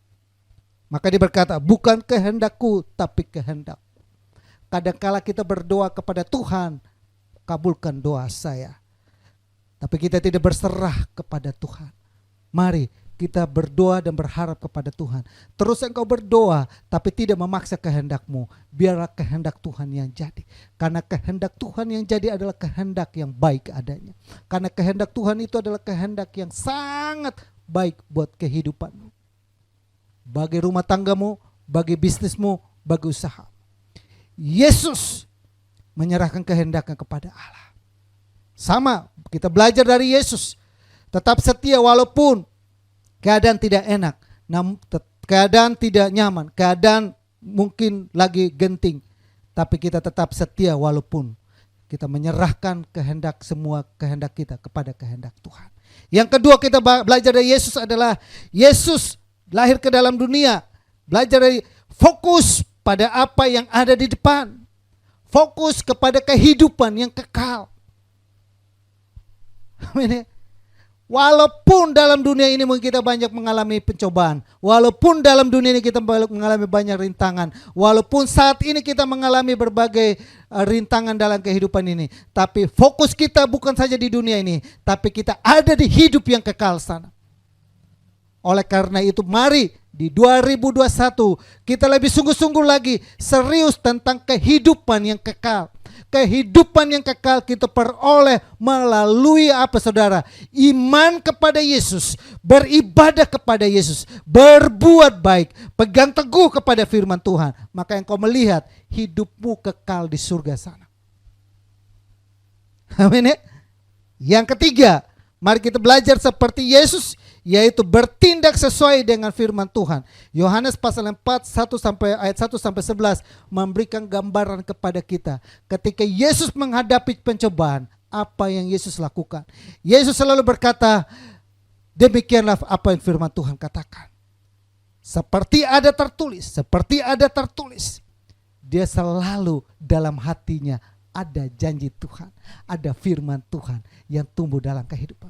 Maka dia berkata, bukan kehendakku tapi kehendak. Kadangkala kita berdoa kepada Tuhan, kabulkan doa saya. Tapi kita tidak berserah kepada Tuhan. Mari kita berdoa dan berharap kepada Tuhan. Terus engkau berdoa tapi tidak memaksa kehendakmu. Biarlah kehendak Tuhan yang jadi. Karena kehendak Tuhan yang jadi adalah kehendak yang baik adanya. Karena kehendak Tuhan itu adalah kehendak yang sangat baik buat kehidupanmu. Bagi rumah tanggamu, bagi bisnismu, bagi usaha. Yesus menyerahkan kehendaknya kepada Allah. Sama, kita belajar dari Yesus. Tetap setia walaupun keadaan tidak enak, keadaan tidak nyaman, keadaan mungkin lagi genting. Tapi kita tetap setia walaupun kita menyerahkan semua kehendak kita kepada kehendak Tuhan. Yang kedua kita belajar dari Yesus adalah Yesus lahir ke dalam dunia. Belajar dari fokus pada apa yang ada di depan. Fokus kepada kehidupan yang kekal. Amin. Walaupun dalam dunia ini mungkin kita banyak mengalami pencobaan, walaupun dalam dunia ini kita mengalami banyak rintangan, walaupun saat ini kita mengalami berbagai rintangan dalam kehidupan ini, tapi fokus kita bukan saja di dunia ini, tapi kita ada di hidup yang kekal sana. Oleh karena itu mari di 2021 kita lebih sungguh-sungguh lagi serius tentang kehidupan yang kekal. Kehidupan yang kekal kita peroleh melalui apa saudara? Iman kepada Yesus, beribadah kepada Yesus, berbuat baik, pegang teguh kepada firman Tuhan. Maka engkau melihat hidupmu kekal di surga sana. Amin ya? Yang ketiga, mari kita belajar seperti Yesus, yaitu bertindak sesuai dengan firman Tuhan. Yohanes pasal 4 ayat 1 sampai 11 memberikan gambaran kepada kita. Ketika Yesus menghadapi pencobaan, apa yang Yesus lakukan? Yesus selalu berkata, demikianlah apa yang firman Tuhan katakan. Seperti ada tertulis. Dia selalu dalam hatinya ada janji Tuhan, ada firman Tuhan yang tumbuh dalam kehidupan.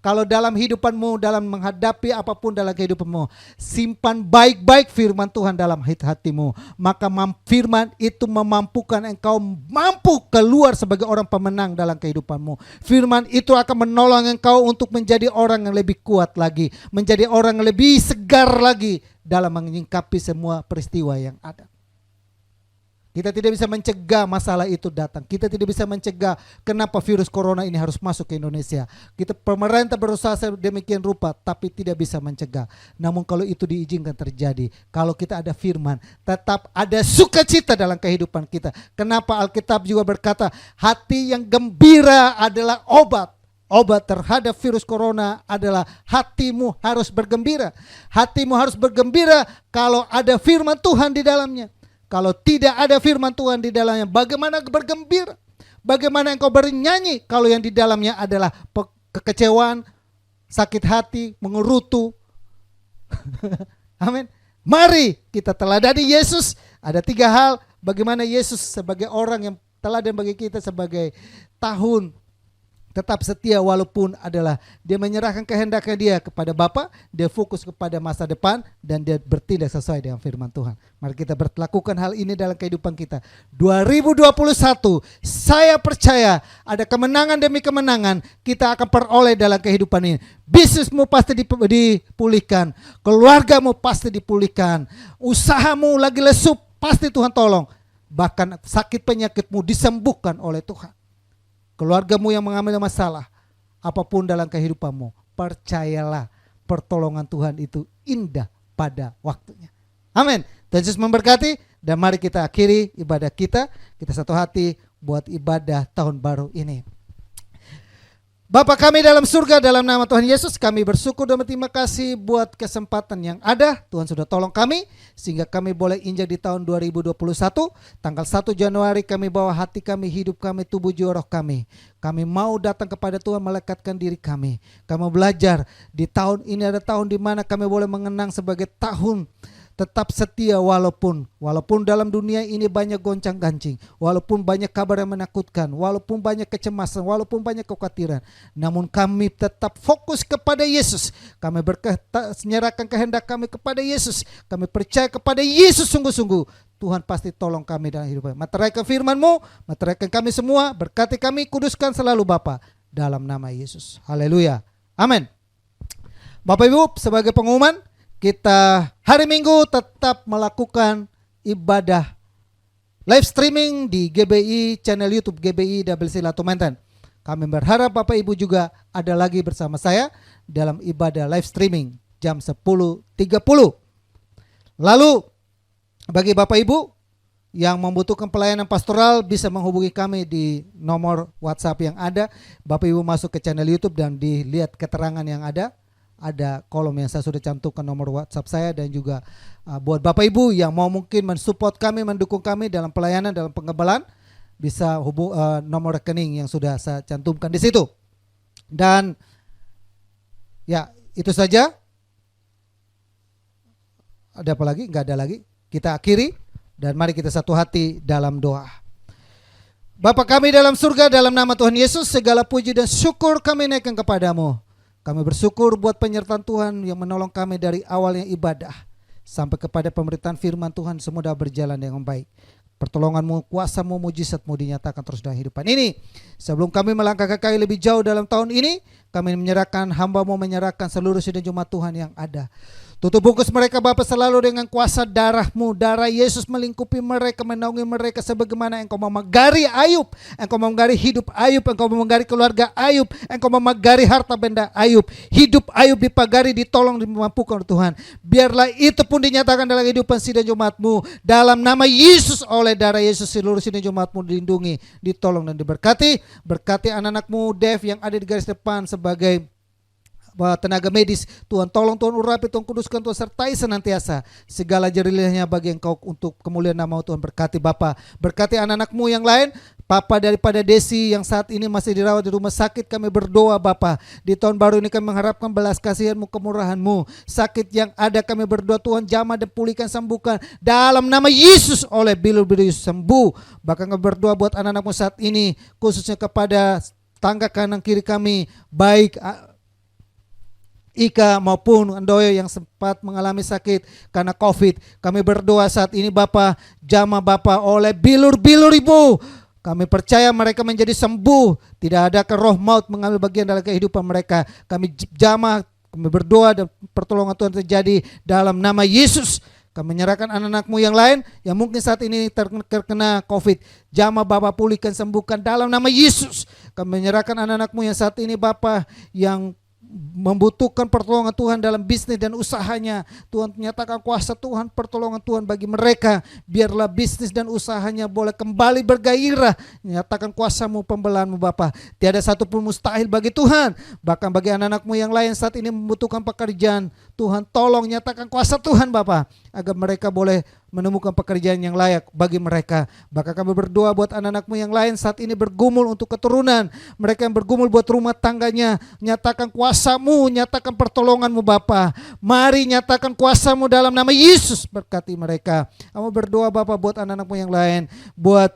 Kalau dalam hidupanmu, dalam menghadapi apapun dalam kehidupanmu, simpan baik-baik firman Tuhan dalam hatimu. Maka firman itu memampukan engkau mampu keluar sebagai orang pemenang dalam kehidupanmu. Firman itu akan menolong engkau untuk menjadi orang yang lebih kuat lagi. Menjadi orang yang lebih segar lagi dalam menyingkapi semua peristiwa yang ada. Kita tidak bisa mencegah masalah itu datang. Kita tidak bisa mencegah kenapa virus corona ini harus masuk ke Indonesia. Pemerintah berusaha sedemikian rupa, tapi tidak bisa mencegah. Namun kalau itu diizinkan terjadi, kalau kita ada firman, tetap ada sukacita dalam kehidupan kita. Kenapa Alkitab juga berkata, hati yang gembira adalah obat. Obat terhadap virus corona adalah hatimu harus bergembira. Hatimu harus bergembira kalau ada firman Tuhan di dalamnya. Kalau tidak ada firman Tuhan di dalamnya, bagaimana bergembira? Bagaimana engkau bernyanyi kalau yang di dalamnya adalah kekecewaan, sakit hati, mengerutu? Amin. Mari kita teladani Yesus. Ada 3 hal bagaimana Yesus sebagai orang yang teladan bagi kita sebagai tahun tetap setia walaupun adalah dia menyerahkan kehendaknya dia kepada Bapa, dia fokus kepada masa depan dan dia bertindak sesuai dengan firman Tuhan. Mari kita berlakukan hal ini dalam kehidupan kita. 2021 saya percaya ada kemenangan demi kemenangan kita akan peroleh dalam kehidupan ini. Bisnismu pasti dipulihkan, keluargamu pasti dipulihkan, usahamu lagi lesu pasti Tuhan tolong. Bahkan sakit penyakitmu disembuhkan oleh Tuhan. Keluargamu yang mengalami masalah, apapun dalam kehidupanmu, percayalah pertolongan Tuhan itu indah pada waktunya. Amin. Tuhan Yesus memberkati dan mari kita akhiri ibadah kita. Kita satu hati buat ibadah tahun baru ini. Bapa kami dalam surga, dalam nama Tuhan Yesus kami bersyukur dan berterima kasih buat kesempatan yang ada. Tuhan sudah tolong kami sehingga kami boleh injak di tahun 2021. Tanggal 1 Januari kami bawa hati kami, hidup kami, tubuh jiwa roh kami. Kami mau datang kepada Tuhan, melekatkan diri kami. Kami belajar di tahun ini ada tahun di mana kami boleh mengenang sebagai tahun tetap setia walaupun dalam dunia ini banyak goncang-gancing, walaupun banyak kabar yang menakutkan, walaupun banyak kecemasan, walaupun banyak kekhawatiran, namun kami tetap fokus kepada Yesus. Kami menyerahkan kehendak kami kepada Yesus. Kami percaya kepada Yesus sungguh-sungguh. Tuhan pasti tolong kami dalam hidup kami. Meteraikan firman-Mu, meteraikan kami semua, berkati kami, kuduskan selalu Bapa dalam nama Yesus. Haleluya. Amin. Bapak Ibu, sebagai pengumuman, kita hari Minggu tetap melakukan ibadah live streaming di GBI, channel YouTube GBI WC Latu Menten. Kami berharap Bapak Ibu juga ada lagi bersama saya dalam ibadah live streaming jam 10.30. Lalu bagi Bapak Ibu yang membutuhkan pelayanan pastoral bisa menghubungi kami di nomor WhatsApp yang ada. Bapak Ibu masuk ke channel YouTube dan dilihat keterangan yang ada. Ada kolom yang saya sudah cantumkan nomor WhatsApp saya dan juga buat Bapak Ibu yang mau mungkin mensupport kami, mendukung kami dalam pelayanan, dalam pengebalan, bisa hubung nomor rekening yang sudah saya cantumkan di situ. Dan ya itu saja. Ada apa lagi? Enggak ada lagi. Kita akhiri dan mari kita satu hati dalam doa. Bapa kami dalam surga, dalam nama Tuhan Yesus, segala puji dan syukur kami naikkan kepadamu. Kami bersyukur buat penyertaan Tuhan yang menolong kami dari awalnya ibadah sampai kepada pemberitaan firman Tuhan semua dah berjalan dengan baik. Pertolongan-Mu, kuasa-Mu, mujizat-Mu dinyatakan terus dalam kehidupan ini. Sebelum kami melangkah ke kayu lebih jauh dalam tahun ini, kami menyerahkan hamba-Mu, menyerahkan seluruh sidang jemaat Tuhan yang ada. Tutup bungkus mereka Bapa selalu dengan kuasa darah-Mu, darah Yesus melingkupi mereka, menaungi mereka sebagaimana Engkau memagari Ayub, Engkau memagari hidup Ayub, Engkau memagari keluarga Ayub, Engkau memagari harta benda Ayub. Hidup Ayub dipagari, ditolong, dimampukan oleh Tuhan. Biarlah itu pun dinyatakan dalam kehidupan sidang jemaat-Mu. Dalam nama Yesus, oleh darah Yesus seluruh sidang jemaat-Mu dilindungi, ditolong dan diberkati. Berkati anak-anak-Mu Dev yang ada di garis depan sebagai tenaga medis. Tuhan tolong, Tuhan urapi, Tuhan kuduskan, Tuhan sertai senantiasa segala jerilihnya bagi Engkau untuk kemuliaan nama Tuhan. Berkati Bapa, berkati anak-anak-Mu yang lain. Papa daripada Desi yang saat ini masih dirawat di rumah sakit, kami berdoa Bapa, di tahun baru ini kami mengharapkan belas kasihan-Mu, kemurahan-Mu. Sakit yang ada kami berdoa Tuhan jamah dan pulihkan, sembuhkan dalam nama Yesus, oleh bilur-bilur Yesus sembuh. Bahkan kami berdoa buat anak-anak-Mu saat ini, khususnya kepada tangga kanan kiri kami, baik Ika maupun Andoyo yang sempat mengalami sakit karena COVID. Kami berdoa saat ini Bapa, jamah Bapa oleh bilur-bilur Ibu. Kami percaya mereka menjadi sembuh. Tidak ada roh maut mengambil bagian dalam kehidupan mereka. Kami jamah, kami berdoa dan pertolongan Tuhan terjadi dalam nama Yesus. Kami menyerahkan anak-anakmu yang lain yang mungkin saat ini terkena COVID. Jamah Bapa, pulihkan, sembuhkan dalam nama Yesus. Kami menyerahkan anak-anakmu yang saat ini Bapa yang membutuhkan pertolongan Tuhan dalam bisnis dan usahanya. Tuhan nyatakan kuasa Tuhan, pertolongan Tuhan bagi mereka. Biarlah bisnis dan usahanya boleh kembali bergairah. Nyatakan kuasa-Mu, pembelahan-Mu Bapa. Tiada satupun mustahil bagi Tuhan. Bahkan bagi anak-anak-Mu yang lain saat ini membutuhkan pekerjaan, Tuhan tolong nyatakan kuasa Tuhan Bapa, agar mereka boleh menemukan pekerjaan yang layak bagi mereka. Bahkan kami berdoa buat anak-anak-Mu yang lain saat ini bergumul untuk keturunan. Mereka yang bergumul buat rumah tangganya. Nyatakan kuasa-Mu, nyatakan pertolongan-Mu Bapa. Mari nyatakan kuasa-Mu dalam nama Yesus, berkati mereka. Kami berdoa Bapa buat anak-anak-Mu yang lain, buat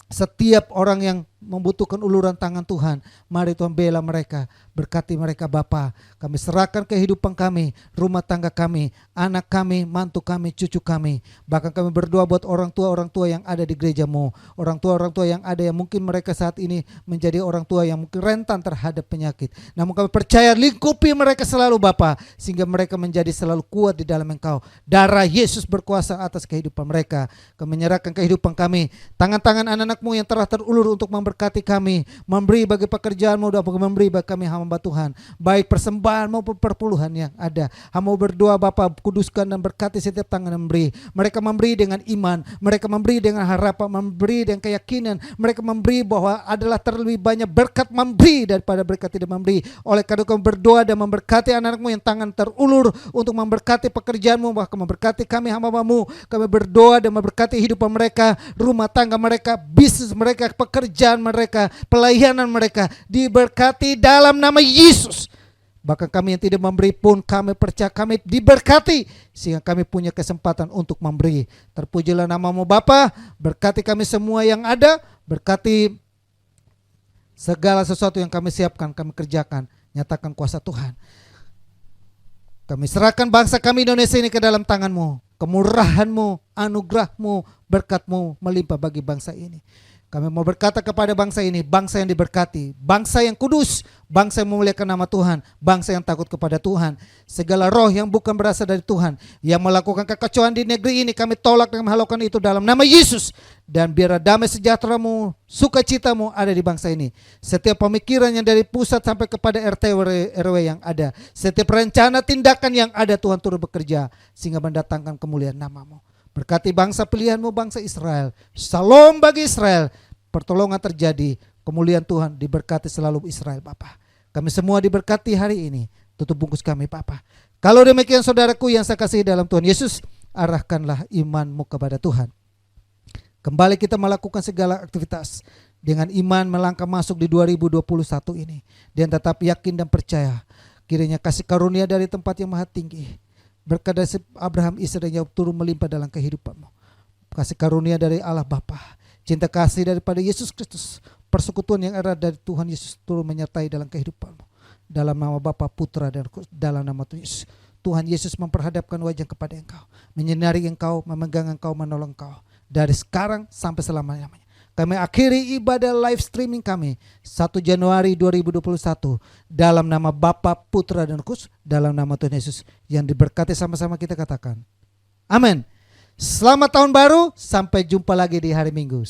setiap orang yang membutuhkan uluran tangan Tuhan. Mari Tuhan bela mereka, berkati mereka Bapa. Kami serahkan kehidupan kami, rumah tangga kami, anak kami, mantu kami, cucu kami. Bahkan kami berdoa buat orang tua yang ada di gereja-Mu. Orang tua yang ada yang mungkin mereka saat ini menjadi orang tua yang mungkin rentan terhadap penyakit. Namun kami percaya lingkupi mereka selalu Bapa, sehingga mereka menjadi selalu kuat di dalam Engkau. Darah Yesus berkuasa atas kehidupan mereka. Kami menyerahkan kehidupan kami, tangan-tangan anak-anak-Mu yang telah terulur untuk memberkati kami, memberi bagi pekerjaan-Mu dan memberi bagi kami hamba Tuhan, baik persembahan maupun perpuluhan yang ada. Hamba berdoa Bapa, kuduskan dan berkati setiap tangan yang memberi. Mereka memberi dengan iman, mereka memberi dengan harapan, memberi dengan keyakinan, mereka memberi bahwa adalah terlebih banyak berkat memberi daripada berkat tidak memberi. Oleh karena kami berdoa dan memberkati anak-anak-Mu yang tangan terulur untuk memberkati pekerjaan-Mu, bahkan memberkati kami hamba-Mu. Kami berdoa dan memberkati hidupan mereka, rumah tangga mereka, bisnis mereka, pekerjaan mereka, pelayanan mereka diberkati dalam nama Yesus. Bahkan kami yang tidak memberi pun kami percaya kami diberkati, sehingga kami punya kesempatan untuk memberi. Terpujilah nama-Mu Bapa, berkati kami semua yang ada, berkati segala sesuatu yang kami siapkan, kami kerjakan. Nyatakan kuasa Tuhan. Kami serahkan bangsa kami Indonesia ini ke dalam tangan-Mu. Kemurahan-Mu, anugerah-Mu, berkat-Mu melimpah bagi bangsa ini. Kami mau berkata kepada bangsa ini, bangsa yang diberkati, bangsa yang kudus, bangsa yang memuliakan nama Tuhan, bangsa yang takut kepada Tuhan. Segala roh yang bukan berasal dari Tuhan, yang melakukan kekacauan di negeri ini, kami tolak dan menghalaukan itu dalam nama Yesus. Dan biarlah damai sejahtera-Mu, sukacita-Mu ada di bangsa ini. Setiap pemikiran yang dari pusat sampai kepada RT RW yang ada, setiap rencana tindakan yang ada, Tuhan turut bekerja sehingga mendatangkan kemuliaan nama-Mu. Berkati bangsa pilihan-Mu, bangsa Israel. Salam bagi Israel. Pertolongan terjadi, kemuliaan Tuhan diberkati selalu Israel Bapa. Kami semua diberkati hari ini. Tutup bungkus kami Bapa. Kalau demikian saudaraku yang saya kasihi dalam Tuhan Yesus, arahkanlah iman-Mu kepada Tuhan. Kembali kita melakukan segala aktivitas dengan iman melangkah masuk di 2021 ini. Dan tetap yakin dan percaya kiranya kasih karunia dari tempat yang maha tinggi, berkat dari Abraham, Ishak dan Yakub turun melimpah dalam kehidupanmu. Kasih karunia dari Allah Bapa, cinta kasih daripada Yesus Kristus, persekutuan yang erat dari Tuhan Yesus turun menyertai dalam kehidupanmu. Dalam nama Bapa, Putra dan dalam nama Tuhan Yesus. Tuhan Yesus memperhadapkan wajah kepada engkau, menyinari engkau, memegang engkau, menolong engkau dari sekarang sampai selama-lamanya. Kami akhiri ibadah live streaming kami 1 Januari 2021 dalam nama Bapa, Putra dan Roh Kudus, dalam nama Tuhan Yesus yang diberkati sama-sama kita katakan. Amin. Selamat tahun baru, sampai jumpa lagi di hari Minggu.